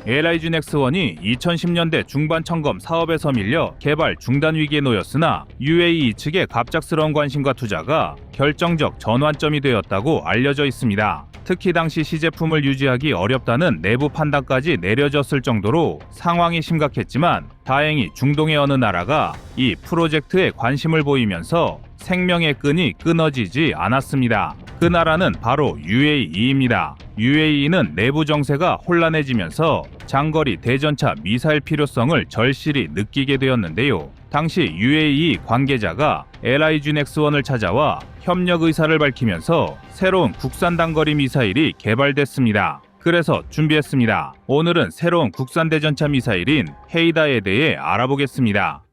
LIG 넥스1이 2010년대 중반 점검 사업에서 밀려 개발 중단 위기에 놓였으나 UAE 측의 갑작스러운 관심과 투자가 결정적 전환점이 되었다고 알려져 있습니다. 특히 당시 시제품을 유지하기 어렵다는 내부 판단까지 내려졌을 정도로 상황이 심각했지만 다행히 중동의 어느 나라가 이 프로젝트에 관심을 보이면서 생명의 끈이 끊어지지 않았습니다. 그 나라는 바로 UAE입니다. UAE는 내부 정세가 혼란해지면서 장거리 대전차 미사일 필요성을 절실히 느끼게 되었는데요. 당시 UAE 관계자가 LIG 넥스1을 찾아와 협력 의사를 밝히면서 새로운 국산 단거리 미사일이 개발됐습니다. 그래서 준비했습니다. 오늘은 새로운 국산 대전차 미사일인 헤이다에 대해 알아보겠습니다.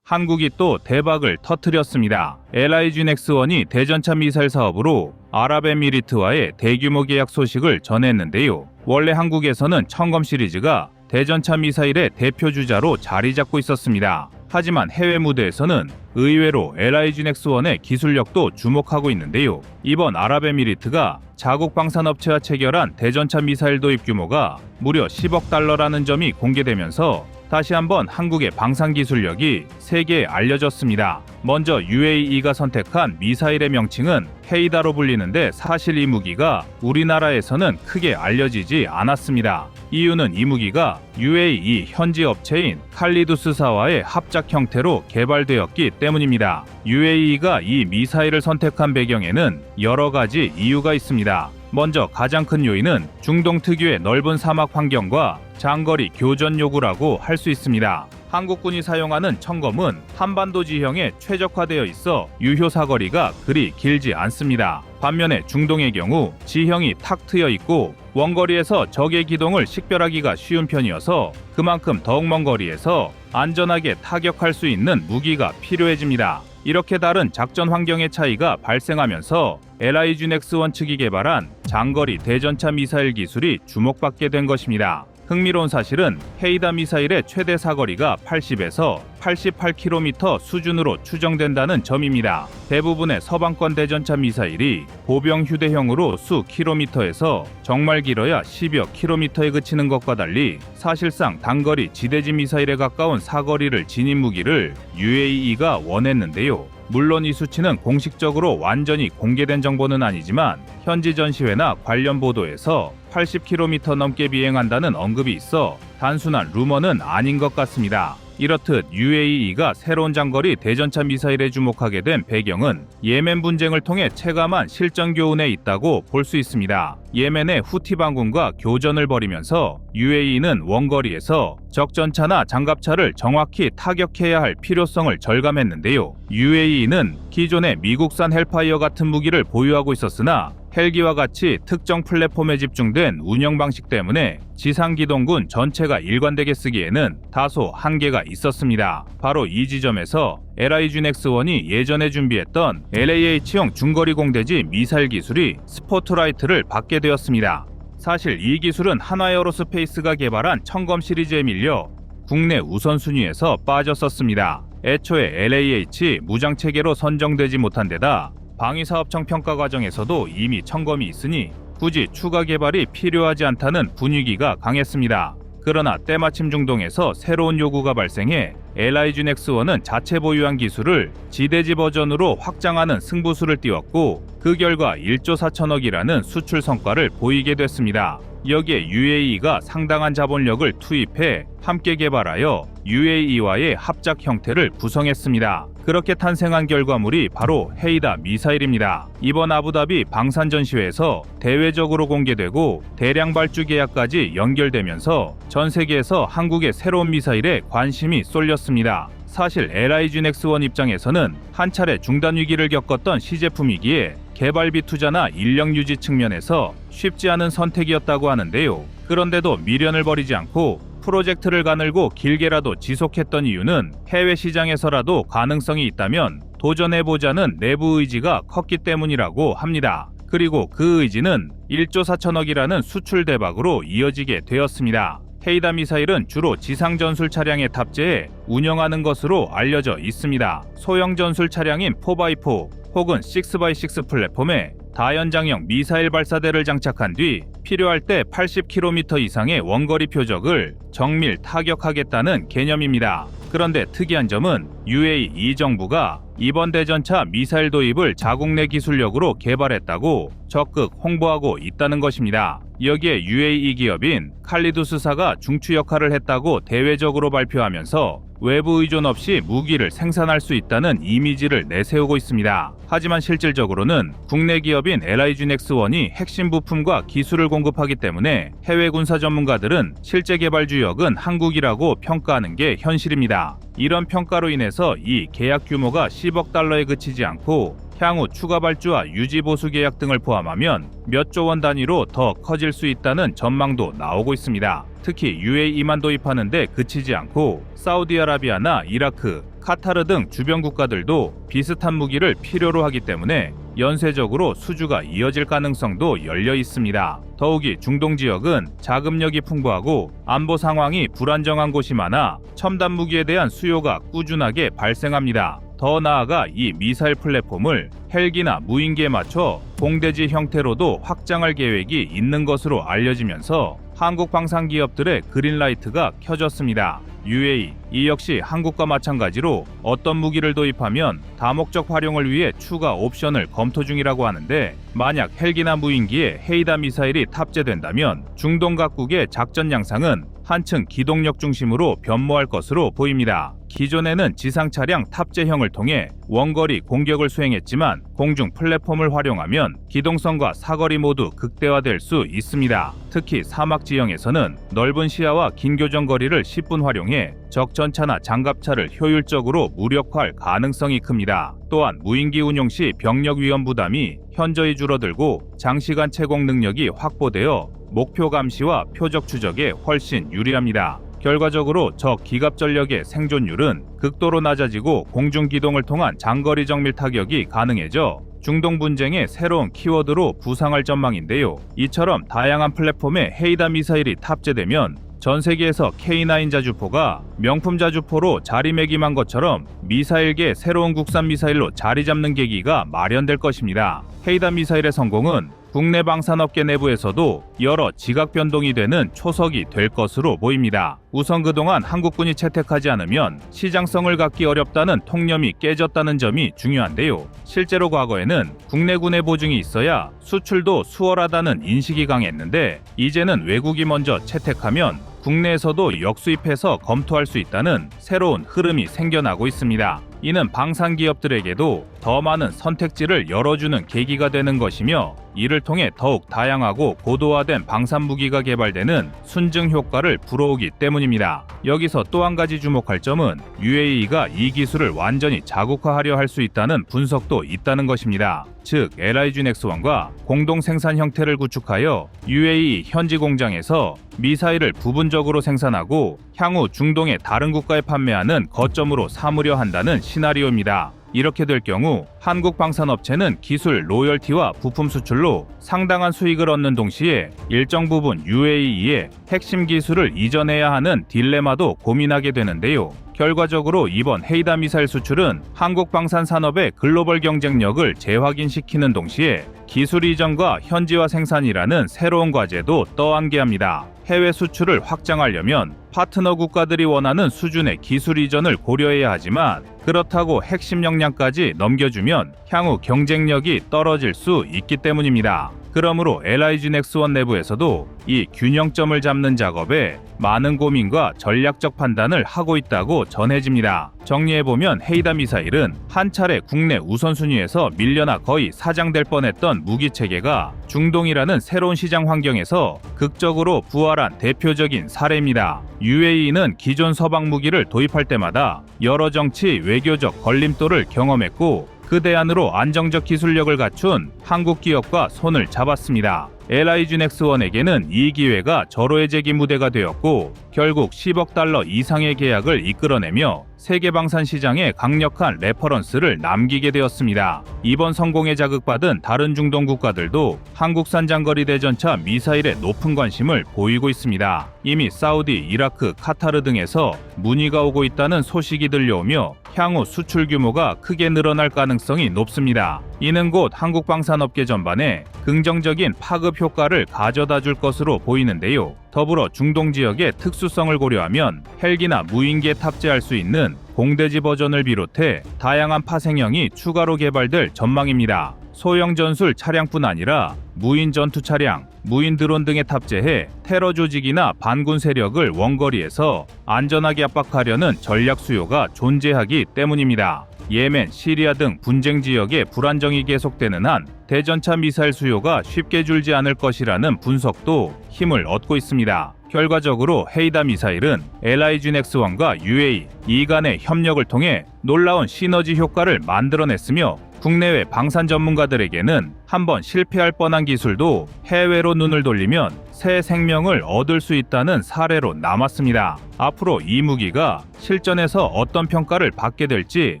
한국이 또 대박을 터뜨렸습니다. LIG 넥스1이 대전차 미사일 사업으로 아랍에미리트와의 대규모 계약 소식을 전했는데요. 원래 한국에서는 청검 시리즈가 대전차 미사일의 대표 주자로 자리 잡고 있었습니다. 하지만 해외 무대에서는 의외로 LIG 넥스1의 기술력도 주목하고 있는데요. 이번 아랍에미리트가 자국 방산업체와 체결한 대전차 미사일 도입 규모가 무려 10억 달러라는 점이 공개되면서 다시 한번 한국의 방산 기술력이 세계에 알려졌습니다. 먼저 UAE가 선택한 미사일의 명칭은 헤이다로 불리는데 사실 이 무기가 우리나라에서는 크게 알려지지 않았습니다. 이유는 이 무기가 UAE 현지 업체인 칼리두스사와의 합작 형태로 개발되었기 때문입니다. UAE가 이 미사일을 선택한 배경에는 여러 가지 이유가 있습니다. 먼저 가장 큰 요인은 중동 특유의 넓은 사막 환경과 장거리 교전 요구라고 할 수 있습니다. 한국군이 사용하는 청검은 한반도 지형에 최적화되어 있어 유효 사거리가 그리 길지 않습니다. 반면에 중동의 경우 지형이 탁 트여 있고 원거리에서 적의 기동을 식별하기가 쉬운 편이어서 그만큼 더욱 먼 거리에서 안전하게 타격할 수 있는 무기가 필요해집니다. 이렇게 다른 작전 환경의 차이가 발생하면서 LIG 넥스1 측이 개발한 장거리 대전차 미사일 기술이 주목받게 된 것입니다. 흥미로운 사실은 헤이다 미사일의 최대 사거리가 80에서 88km 수준으로 추정된다는 점입니다. 대부분의 서방권 대전차 미사일이 보병 휴대형으로 수 킬로미터에서 정말 길어야 10여 킬로미터에 그치는 것과 달리 사실상 단거리 지대지 미사일에 가까운 사거리를 지닌 무기를 UAE가 원했는데요. 물론 이 수치는 공식적으로 완전히 공개된 정보는 아니지만 현지 전시회나 관련 보도에서 80km 넘게 비행한다는 언급이 있어 단순한 루머는 아닌 것 같습니다. 이렇듯 UAE가 새로운 장거리 대전차 미사일에 주목하게 된 배경은 예멘 분쟁을 통해 체감한 실전 교훈에 있다고 볼 수 있습니다. 예멘의 후티 반군과 교전을 벌이면서 UAE는 원거리에서 적전차나 장갑차를 정확히 타격해야 할 필요성을 절감했는데요. UAE는 기존의 미국산 헬파이어 같은 무기를 보유하고 있었으나 헬기와 같이 특정 플랫폼에 집중된 운영 방식 때문에 지상기동군 전체가 일관되게 쓰기에는 다소 한계가 있었습니다. 바로 이 지점에서 LIG 넥스1이 예전에 준비했던 LAH형 중거리 공대지 미사일 기술이 스포트라이트를 받게 되었습니다. 사실 이 기술은 한화에어로스페이스가 개발한 청검 시리즈에 밀려 국내 우선순위에서 빠졌었습니다. 애초에 LAH 무장체계로 선정되지 못한 데다 방위사업청 평가 과정에서도 이미 청검이 있으니 굳이 추가 개발이 필요하지 않다는 분위기가 강했습니다. 그러나 때마침 중동에서 새로운 요구가 발생해 LIG 넥스1은 자체 보유한 기술을 지대지 버전으로 확장하는 승부수를 띄웠고 그 결과 1조 4천억이라는 수출 성과를 보이게 됐습니다. 여기에 UAE가 상당한 자본력을 투입해 함께 개발하여 UAE와의 합작 형태를 구성했습니다. 그렇게 탄생한 결과물이 바로 헤이다 미사일입니다. 이번 아부다비 방산전시회에서 대외적으로 공개되고 대량 발주 계약까지 연결되면서 전 세계에서 한국의 새로운 미사일에 관심이 쏠렸습니다. 사실 LIG 넥스1 입장에서는 한 차례 중단 위기를 겪었던 시제품이기에 개발비 투자나 인력 유지 측면에서 쉽지 않은 선택이었다고 하는데요. 그런데도 미련을 버리지 않고 프로젝트를 가늘고 길게라도 지속했던 이유는 해외 시장에서라도 가능성이 있다면 도전해보자는 내부 의지가 컸기 때문이라고 합니다. 그리고 그 의지는 1조 4천억이라는 수출 대박으로 이어지게 되었습니다. 헤이다 미사일은 주로 지상 전술 차량에 탑재해 운영하는 것으로 알려져 있습니다. 소형 전술 차량인 4x4 혹은 6x6 플랫폼에 다연장형 미사일 발사대를 장착한 뒤 필요할 때 80km 이상의 원거리 표적을 정밀 타격하겠다는 개념입니다. 그런데 특이한 점은 UAE 정부가 이번 대전차 미사일 도입을 자국 내 기술력으로 개발했다고 적극 홍보하고 있다는 것입니다. 여기에 UAE 기업인 칼리두스사가 중추 역할을 했다고 대외적으로 발표하면서 외부 의존 없이 무기를 생산할 수 있다는 이미지를 내세우고 있습니다. 하지만 실질적으로는 국내 기업인 LIGNX1이 핵심 부품과 기술을 공급하기 때문에 해외 군사 전문가들은 실제 개발 주역은 한국이라고 평가하는 게 현실입니다. 이런 평가로 인해서 이 계약 규모가 10억 달러에 그치지 않고 향후 추가 발주와 유지 보수 계약 등을 포함하면 몇 조 원 단위로 더 커질 수 있다는 전망도 나오고 있습니다. 특히 UAE만 도입하는데 그치지 않고 사우디아라비아나 이라크, 카타르 등 주변 국가들도 비슷한 무기를 필요로 하기 때문에 연쇄적으로 수주가 이어질 가능성도 열려 있습니다. 더욱이 중동 지역은 자금력이 풍부하고 안보 상황이 불안정한 곳이 많아 첨단 무기에 대한 수요가 꾸준하게 발생합니다. 더 나아가 이 미사일 플랫폼을 헬기나 무인기에 맞춰 공대지 형태로도 확장할 계획이 있는 것으로 알려지면서 한국 방산 기업들의 그린라이트가 켜졌습니다. UAE, 이 역시 한국과 마찬가지로 어떤 무기를 도입하면 다목적 활용을 위해 추가 옵션을 검토 중이라고 하는데, 만약 헬기나 무인기에 헤이다 미사일이 탑재된다면 중동 각국의 작전 양상은 한층 기동력 중심으로 변모할 것으로 보입니다. 기존에는 지상 차량 탑재형을 통해 원거리 공격을 수행했지만 공중 플랫폼을 활용하면 기동성과 사거리 모두 극대화될 수 있습니다. 특히 사막 지형에서는 넓은 시야와 긴 교전 거리를 10분 활용해 적 전차나 장갑차를 효율적으로 무력화할 가능성이 큽니다. 또한 무인기 운용 시 병력 위험 부담이 현저히 줄어들고 장시간 채공 능력이 확보되어 목표 감시와 표적 추적에 훨씬 유리합니다. 결과적으로 적 기갑 전력의 생존율은 극도로 낮아지고 공중 기동을 통한 장거리 정밀 타격이 가능해져 중동 분쟁의 새로운 키워드로 부상할 전망인데요. 이처럼 다양한 플랫폼에 헤이다 미사일이 탑재되면 전 세계에서 K9 자주포가 명품 자주포로 자리매김한 것처럼 미사일계 새로운 국산 미사일로 자리 잡는 계기가 마련될 것입니다. 헤이다 미사일의 성공은 국내 방산업계 내부에서도 여러 지각 변동이 되는 초석이 될 것으로 보입니다. 우선 그동안 한국군이 채택하지 않으면 시장성을 갖기 어렵다는 통념이 깨졌다는 점이 중요한데요. 실제로 과거에는 국내군의 보증이 있어야 수출도 수월하다는 인식이 강했는데, 이제는 외국이 먼저 채택하면 국내에서도 역수입해서 검토할 수 있다는 새로운 흐름이 생겨나고 있습니다. 이는 방산 기업들에게도 더 많은 선택지를 열어주는 계기가 되는 것이며, 이를 통해 더욱 다양하고 고도화된 방산 무기가 개발되는 순증 효과를 불어오기 때문입니다. 여기서 또 한 가지 주목할 점은 UAE가 이 기술을 완전히 자국화하려 할 수 있다는 분석도 있다는 것입니다. 즉, LIGNX1과 공동 생산 형태를 구축하여 UAE 현지 공장에서 미사일을 부분적으로 생산하고 향후 중동의 다른 국가에 판매하는 거점으로 삼으려 한다는 시나리오입니다. 이렇게 될 경우 한국 방산업체는 기술 로열티와 부품 수출로 상당한 수익을 얻는 동시에 일정 부분 UAE의 핵심 기술을 이전해야 하는 딜레마도 고민하게 되는데요. 결과적으로 이번 헤이다 미사일 수출은 한국 방산 산업의 글로벌 경쟁력을 재확인시키는 동시에 기술 이전과 현지화 생산이라는 새로운 과제도 떠안게합니다. 해외 수출을 확장하려면 파트너 국가들이 원하는 수준의 기술 이전을 고려해야 하지만, 그렇다고 핵심 역량까지 넘겨주면 향후 경쟁력이 떨어질 수 있기 때문입니다. 그러므로 LIGNX1 내부에서도 이 균형점을 잡는 작업에 많은 고민과 전략적 판단을 하고 있다고 전해집니다. 정리해보면 헤이다 미사일은 한 차례 국내 우선순위에서 밀려나 거의 사장될 뻔했던 무기체계가 중동이라는 새로운 시장 환경에서 극적으로 부활한 대표적인 사례입니다. UAE는 기존 서방 무기를 도입할 때마다 여러 정치, 외교적 걸림돌을 경험했고, 그 대안으로 안정적 기술력을 갖춘 한국 기업과 손을 잡았습니다. LIGNX1에게는 이 기회가 절호의 제기 무대가 되었고, 결국 10억 달러 이상의 계약을 이끌어내며 세계 방산 시장에 강력한 레퍼런스를 남기게 되었습니다. 이번 성공에 자극받은 다른 중동 국가들도 한국산 장거리 대전차 미사일에 높은 관심을 보이고 있습니다. 이미 사우디, 이라크, 카타르 등에서 문의가 오고 있다는 소식이 들려오며 향후 수출 규모가 크게 늘어날 가능성이 높습니다. 이는 곧 한국 방산업계 전반에 긍정적인 파급 효과를 가져다 줄 것으로 보이는데요. 더불어 중동 지역의 특수성을 고려하면 헬기나 무인기에 탑재할 수 있는 공대지 버전을 비롯해 다양한 파생형이 추가로 개발될 전망입니다. 소형 전술 차량뿐 아니라 무인 전투 차량, 무인 드론 등에 탑재해 테러 조직이나 반군 세력을 원거리에서 안전하게 압박하려는 전략 수요가 존재하기 때문입니다. 예멘, 시리아 등 분쟁 지역의 불안정이 계속되는 한 대전차 미사일 수요가 쉽게 줄지 않을 것이라는 분석도 힘을 얻고 있습니다. 결과적으로 헤이다 미사일은 LIG-X1과 UAE, 이 간의 협력을 통해 놀라운 시너지 효과를 만들어냈으며 국내외 방산 전문가들에게는 한번 실패할 뻔한 기술도 해외로 눈을 돌리면 새 생명을 얻을 수 있다는 사례로 남았습니다. 앞으로 이 무기가 실전에서 어떤 평가를 받게 될지,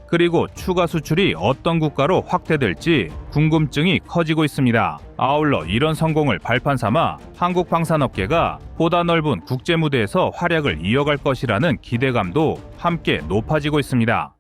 그리고 추가 수출이 어떤 국가로 확대될지 궁금증이 커지고 있습니다. 아울러 이런 성공을 발판 삼아 한국 방산업계가 보다 넓은 국제 무대에서 활약을 이어갈 것이라는 기대감도 함께 높아지고 있습니다.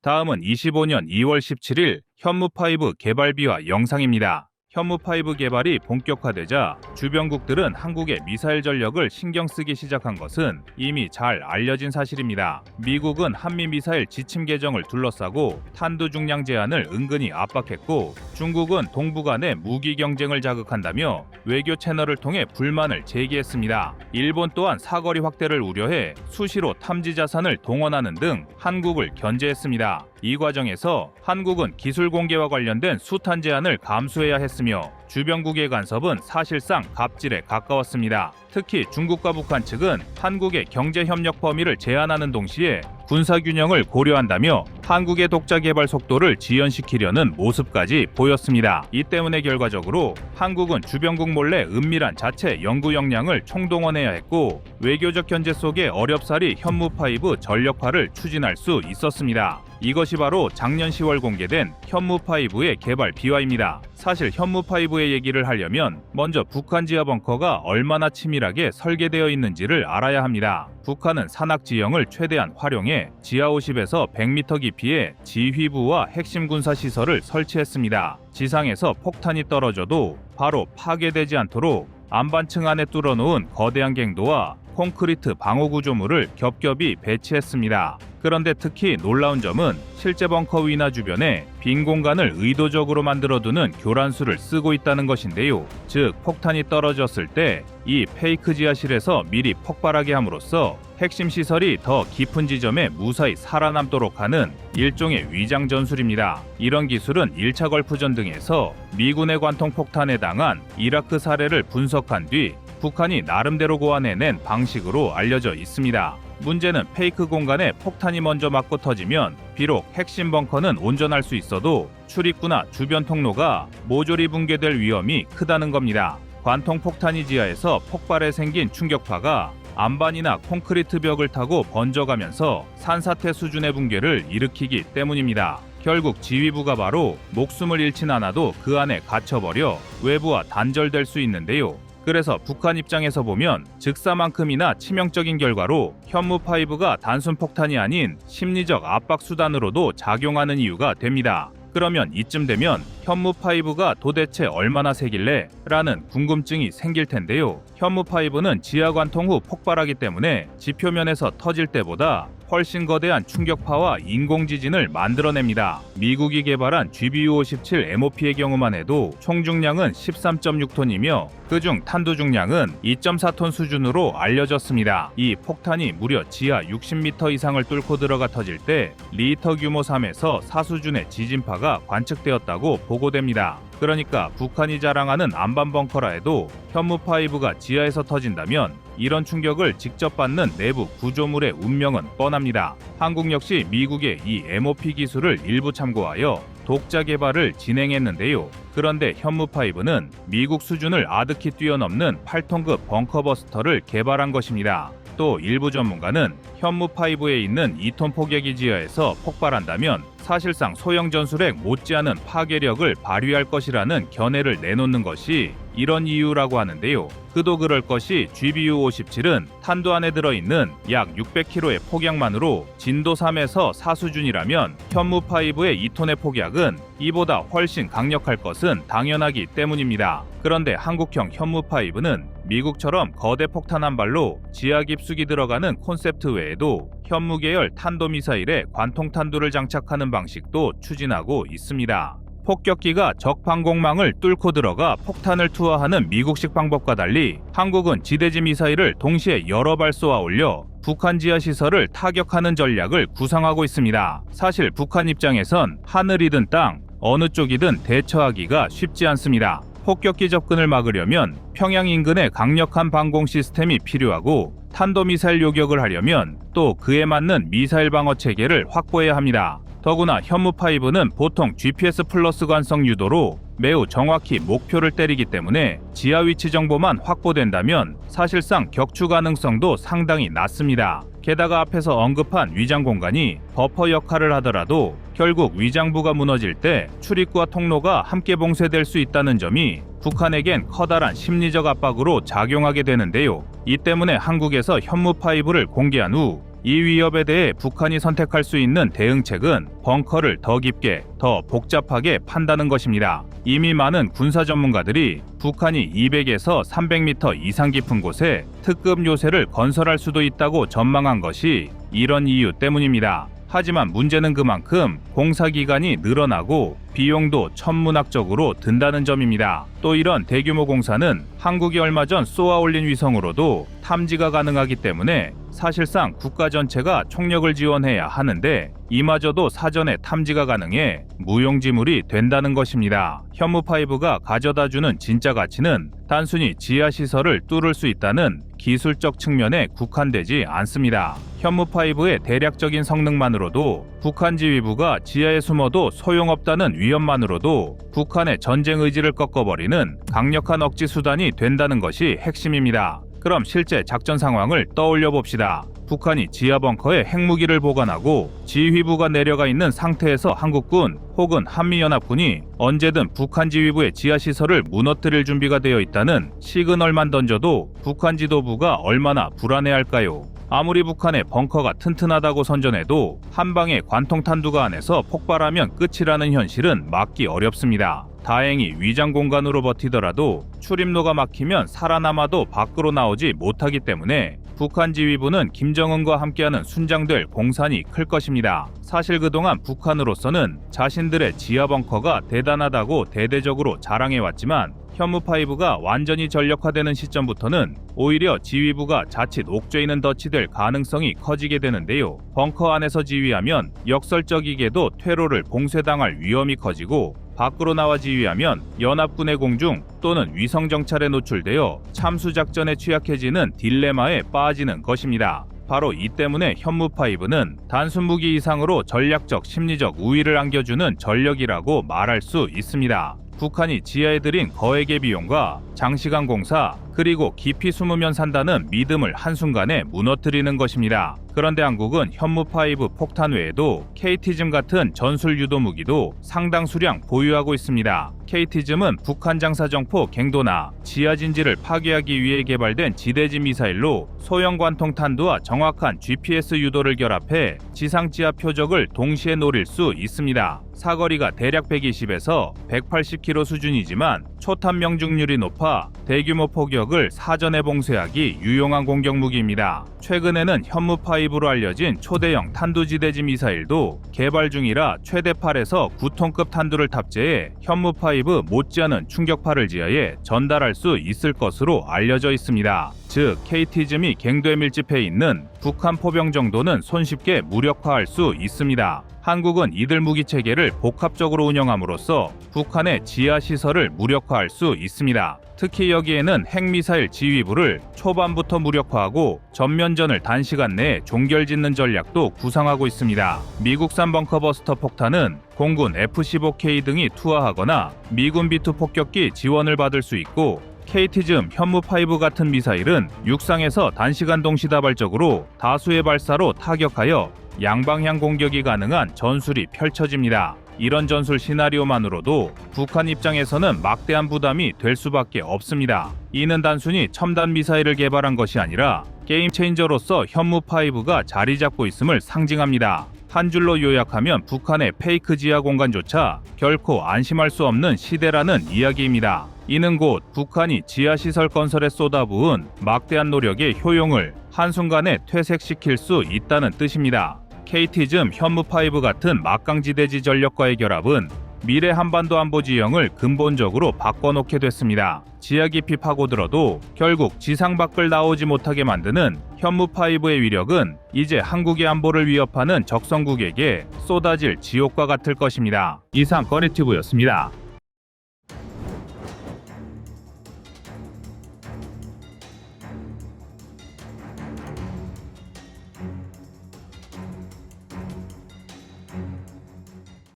다음은 25년 2월 17일 현무5 개발비화 영상입니다. 현무5 개발이 본격화되자 주변국들은 한국의 미사일 전력을 신경 쓰기 시작한 것은 이미 잘 알려진 사실입니다. 미국은 한미 미사일 지침 개정을 둘러싸고 탄두 중량 제한을 은근히 압박했고, 중국은 동북 간의 무기 경쟁을 자극한다며 외교 채널을 통해 불만을 제기했습니다. 일본 또한 사거리 확대를 우려해 수시로 탐지 자산을 동원하는 등 한국을 견제했습니다. 이 과정에서 한국은 기술 공개와 관련된 수탄 제한을 감수해야 했으며 주변국의 간섭은 사실상 갑질에 가까웠습니다. 특히 중국과 북한 측은 한국의 경제 협력 범위를 제한하는 동시에 군사 균형을 고려한다며 한국의 독자 개발 속도를 지연시키려는 모습까지 보였습니다. 이 때문에 결과적으로 한국은 주변국 몰래 은밀한 자체 연구 역량을 총동원해야 했고, 외교적 견제 속에 어렵사리 현무5 전력화를 추진할 수 있었습니다. 이것이 바로 작년 10월 공개된 현무5의 개발 비화입니다. 사실 현무5의 얘기를 하려면 먼저 북한 지하 벙커가 얼마나 치밀하게 설계되어 있는지를 알아야 합니다. 북한은 산악 지형을 최대한 활용해 지하 50에서 100m 깊이의 지휘부와 핵심 군사 시설을 설치했습니다. 지상에서 폭탄이 떨어져도 바로 파괴되지 않도록 안반층 안에 뚫어놓은 거대한 갱도와 콘크리트 방어 구조물을 겹겹이 배치했습니다. 그런데 특히 놀라운 점은 실제 벙커 위나 주변에 빈 공간을 의도적으로 만들어두는 교란수를 쓰고 있다는 것인데요. 즉, 폭탄이 떨어졌을 때 이 페이크 지하실에서 미리 폭발하게 함으로써 핵심 시설이 더 깊은 지점에 무사히 살아남도록 하는 일종의 위장 전술입니다. 이런 기술은 1차 걸프전 등에서 미군의 관통 폭탄에 당한 이라크 사례를 분석한 뒤 북한이 나름대로 고안해낸 방식으로 알려져 있습니다. 문제는 페이크 공간에 폭탄이 먼저 맞고 터지면 비록 핵심 벙커는 온전할 수 있어도 출입구나 주변 통로가 모조리 붕괴될 위험이 크다는 겁니다. 관통 폭탄이 지하에서 폭발해 생긴 충격파가 안반이나 콘크리트 벽을 타고 번져가면서 산사태 수준의 붕괴를 일으키기 때문입니다. 결국 지휘부가 바로 목숨을 잃진 않아도 그 안에 갇혀버려 외부와 단절될 수 있는데요. 그래서 북한 입장에서 보면 즉사만큼이나 치명적인 결과로 현무5가 단순 폭탄이 아닌 심리적 압박 수단으로도 작용하는 이유가 됩니다. 그러면 이쯤 되면 현무5가 도대체 얼마나 세길래? 라는 궁금증이 생길 텐데요. 현무5는 지하관통 후 폭발하기 때문에 지표면에서 터질 때보다 훨씬 거대한 충격파와 인공지진을 만들어냅니다. 미국이 개발한 GBU-57 MOP의 경우만 해도 총 중량은 13.6톤이며 그중 탄두 중량은 2.4톤 수준으로 알려졌습니다. 이 폭탄이 무려 지하 60m 이상을 뚫고 들어가 터질 때 리히터 규모 3에서 4 수준의 지진파가 관측되었다고 보고됩니다. 그러니까 북한이 자랑하는 안반 벙커라 해도 현무5가 지하에서 터진다면 이런 충격을 직접 받는 내부 구조물의 운명은 뻔합니다. 한국 역시 미국의 이 MOP 기술을 일부 참고하여 독자 개발을 진행했는데요. 그런데 현무5는 미국 수준을 아득히 뛰어넘는 8톤급 벙커버스터를 개발한 것입니다. 또 일부 전문가는 현무5에 있는 2톤 포격기 지하에서 폭발한다면 사실상 소형 전술핵 못지않은 파괴력을 발휘할 것이라는 견해를 내놓는 것이 이런 이유라고 하는데요. 그도 그럴 것이 GBU-57은 탄두 안에 들어있는 약 600kg의 폭약만으로 진도 3에서 4 수준이라면 현무5의 2톤의 폭약은 이보다 훨씬 강력할 것은 당연하기 때문입니다. 그런데 한국형 현무5는 미국처럼 거대 폭탄 한 발로 지하 깊숙이 들어가는 콘셉트 외에도 현무 계열 탄도미사일에 관통탄두를 장착하는 방식도 추진하고 있습니다. 폭격기가 적 방공망을 뚫고 들어가 폭탄을 투하하는 미국식 방법과 달리 한국은 지대지 미사일을 동시에 여러 발 쏘아 올려 북한 지하 시설을 타격하는 전략을 구상하고 있습니다. 사실 북한 입장에선 하늘이든 땅, 어느 쪽이든 대처하기가 쉽지 않습니다. 폭격기 접근을 막으려면 평양 인근에 강력한 방공 시스템이 필요하고 탄도미사일 요격을 하려면 또 그에 맞는 미사일 방어 체계를 확보해야 합니다. 더구나 현무5는 보통 GPS 플러스 관성 유도로 매우 정확히 목표를 때리기 때문에 지하 위치 정보만 확보된다면 사실상 격추 가능성도 상당히 낮습니다. 게다가 앞에서 언급한 위장 공간이 버퍼 역할을 하더라도 결국 위장부가 무너질 때 출입구와 통로가 함께 봉쇄될 수 있다는 점이 북한에겐 커다란 심리적 압박으로 작용하게 되는데요. 이 때문에 한국에서 현무5를 공개한 후 이 위협에 대해 북한이 선택할 수 있는 대응책은 벙커를 더 깊게, 더 복잡하게 판다는 것입니다. 이미 많은 군사 전문가들이 북한이 200에서 300m 이상 깊은 곳에 특급 요새를 건설할 수도 있다고 전망한 것이 이런 이유 때문입니다. 하지만 문제는 그만큼 공사기간이 늘어나고 비용도 천문학적으로 든다는 점입니다. 또 이런 대규모 공사는 한국이 얼마 전 쏘아 올린 위성으로도 탐지가 가능하기 때문에 사실상 국가 전체가 총력을 지원해야 하는데 이마저도 사전에 탐지가 가능해 무용지물이 된다는 것입니다. 현무5가 가져다주는 진짜 가치는 단순히 지하시설을 뚫을 수 있다는 기술적 측면에 국한되지 않습니다. 현무5의 대략적인 성능만으로도 북한 지휘부가 지하에 숨어도 소용없다는 위협만으로도 북한의 전쟁 의지를 꺾어버리는 강력한 억지 수단이 된다는 것이 핵심입니다. 그럼 실제 작전 상황을 떠올려 봅시다. 북한이 지하 벙커에 핵무기를 보관하고 지휘부가 내려가 있는 상태에서 한국군 혹은 한미연합군이 언제든 북한 지휘부의 지하시설을 무너뜨릴 준비가 되어 있다는 시그널만 던져도 북한 지도부가 얼마나 불안해할까요? 아무리 북한의 벙커가 튼튼하다고 선전해도 한 방에 관통탄두가 안에서 폭발하면 끝이라는 현실은 막기 어렵습니다. 다행히 위장 공간으로 버티더라도 출입로가 막히면 살아남아도 밖으로 나오지 못하기 때문에 북한 지휘부는 김정은과 함께하는 순장될 공산이 클 것입니다. 사실 그동안 북한으로서는 자신들의 지하 벙커가 대단하다고 대대적으로 자랑해왔지만 현무5가 완전히 전력화되는 시점부터는 오히려 지휘부가 자칫 옥죄이는 덫이 될 가능성이 커지게 되는데요. 벙커 안에서 지휘하면 역설적이게도 퇴로를 봉쇄당할 위험이 커지고 밖으로 나와 지휘하면 연합군의 공중 또는 위성 정찰에 노출되어 참수작전에 취약해지는 딜레마에 빠지는 것입니다. 바로 이 때문에 현무5는 단순 무기 이상으로 전략적 심리적 우위를 안겨주는 전력이라고 말할 수 있습니다. 북한이 지하에 들인 거액의 비용과 장시간 공사 그리고 깊이 숨으면 산다는 믿음을 한순간에 무너뜨리는 것입니다. 그런데 한국은 현무5 폭탄 외에도 KT즘 같은 전술 유도 무기도 상당 수량 보유하고 있습니다. KT즘은 북한 장사정포 갱도나 지하진지를 파괴하기 위해 개발된 지대지 미사일로 소형 관통 탄두와 정확한 GPS 유도를 결합해 지상 지하 표적을 동시에 노릴 수 있습니다. 사거리가 대략 120에서 180km 수준이지만 초탄 명중률이 높아 대규모 포격을 사전에 봉쇄하기 유용한 공격 무기입니다. 최근에는 현무5로 알려진 초대형 탄두지대지 미사일도 개발 중이라 최대 8에서 9톤급 탄두를 탑재해 현무5 못지않은 충격파를 지하에 전달할 수 있을 것으로 알려져 있습니다. 즉 KT즘이 갱도에 밀집해 있는 북한 포병 정도는 손쉽게 무력화할 수 있습니다. 한국은 이들 무기 체계를 복합적으로 운영함으로써 북한의 지하 시설을 무력화할 수 있습니다. 특히 여기에는 핵미사일 지휘부를 초반부터 무력화하고 전면전을 단시간 내에 종결짓는 전략도 구상하고 있습니다. 미국산 벙커버스터 폭탄은 공군 F-15K 등이 투하하거나 미군 B-2 폭격기 지원을 받을 수 있고 KT즘 현무5 같은 미사일은 육상에서 단시간 동시다발적으로 다수의 발사로 타격하여 양방향 공격이 가능한 전술이 펼쳐집니다. 이런 전술 시나리오만으로도 북한 입장에서는 막대한 부담이 될 수밖에 없습니다. 이는 단순히 첨단 미사일을 개발한 것이 아니라 게임 체인저로서 현무5가 자리 잡고 있음을 상징합니다. 한 줄로 요약하면 북한의 페이크 지하 공간조차 결코 안심할 수 없는 시대라는 이야기입니다. 이는 곧 북한이 지하시설 건설에 쏟아부은 막대한 노력의 효용을 한순간에 퇴색시킬 수 있다는 뜻입니다. KT즘 현무5 같은 막강지대지 전력과의 결합은 미래 한반도 안보 지형을 근본적으로 바꿔놓게 됐습니다. 지하 깊이 파고들어도 결국 지상 밖을 나오지 못하게 만드는 현무5의 위력은 이제 한국의 안보를 위협하는 적성국에게 쏟아질 지옥과 같을 것입니다. 이상 꺼리튜브였습니다.